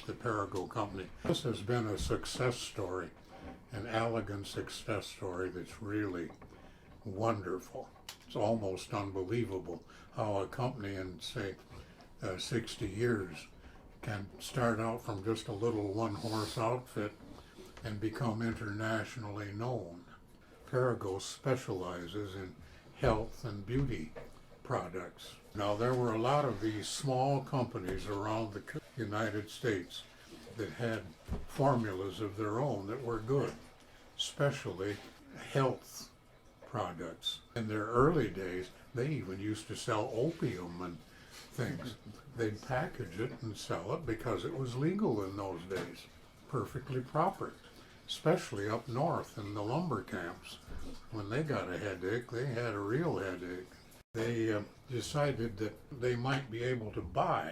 the Perrigo company. This has been a success story, an Allegan success story that's really wonderful. It's almost unbelievable how a company in, say, 60 years can start out from just a little one-horse outfit and become internationally known. Perrigo specializes in health and beauty products. Now, there were a lot of these small companies around the United States that had formulas of their own that were good, especially health products. In their early days, they even used to sell opium and things. They'd package it and sell it because it was legal in those days. Perfectly proper, especially up north in the lumber camps. When they got a headache, they had a real headache. They decided that they might be able to buy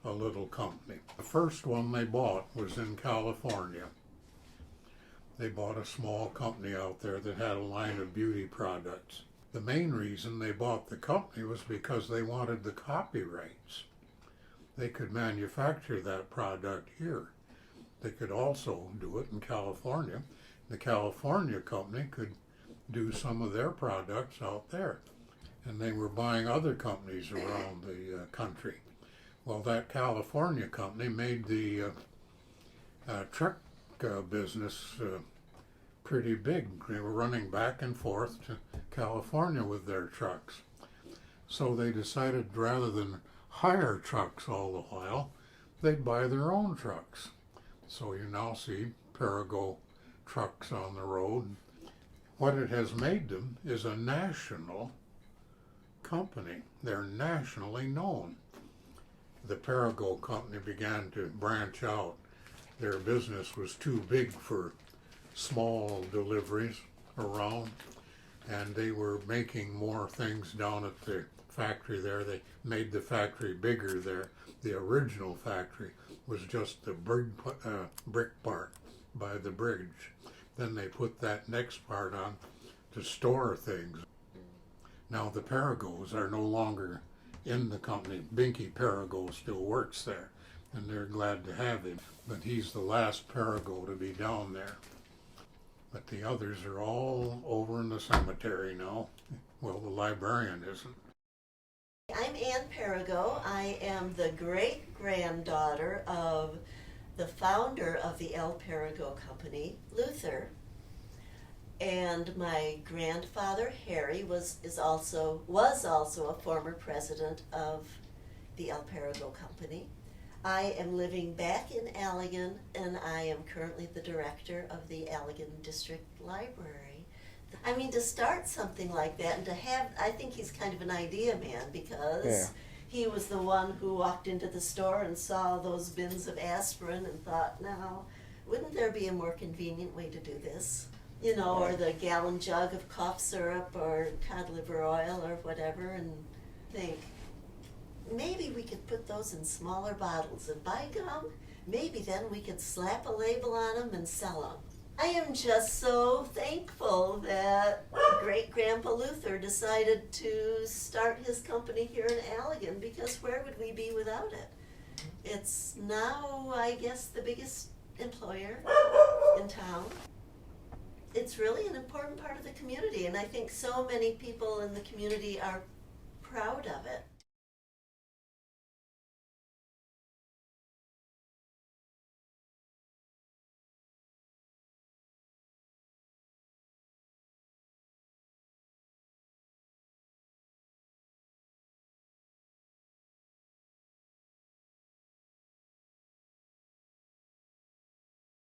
a little company. The first one they bought was in California. They bought a small company out there that had a line of beauty products. The main reason they bought the company was because they wanted the copyrights. They could manufacture that product here. They could also do it in California. The California company could do some of their products out there. And they were buying other companies around the country. Well, that California company made the truck business pretty big. They were running back and forth to California with their trucks. So they decided rather than hire trucks all the while, they'd buy their own trucks. So you now see Perrigo trucks on the road. What it has made them is a national company. They're nationally known. The Perrigo company began to branch out. Their business was too big for small deliveries around, and they were making more things down at the factory there. They made the factory bigger there. The original factory was just the brick part by the bridge. Then they put that next part on to store things. Now the Perrigos are no longer in the company. Binky Perrigo still works there, and they're glad to have him. But he's the last Perrigo to be down there. But the others are all over in the cemetery now. Well, the librarian isn't. I'm Ann Perrigo. I am the great-granddaughter of the founder of the L. Perrigo Company, Luther. And my grandfather, Harry, was also a former president of the L. Perrigo Company. I am living back in Allegan, and I am currently the director of the Allegan District Library. I mean, to start something like that and to have, I think he's kind of an idea man, because he was the one who walked into the store and saw those bins of aspirin and thought, now, wouldn't there be a more convenient way to do this? You know, or the gallon jug of cough syrup or cod liver oil or whatever, and think, maybe we could put those in smaller bottles, and by gum, maybe then we could slap a label on them and sell them. I am just so thankful that great-grandpa Luther decided to start his company here in Allegan, because where would we be without it? It's now, I guess, the biggest employer in town. It's really an important part of the community, and I think so many people in the community are proud of it.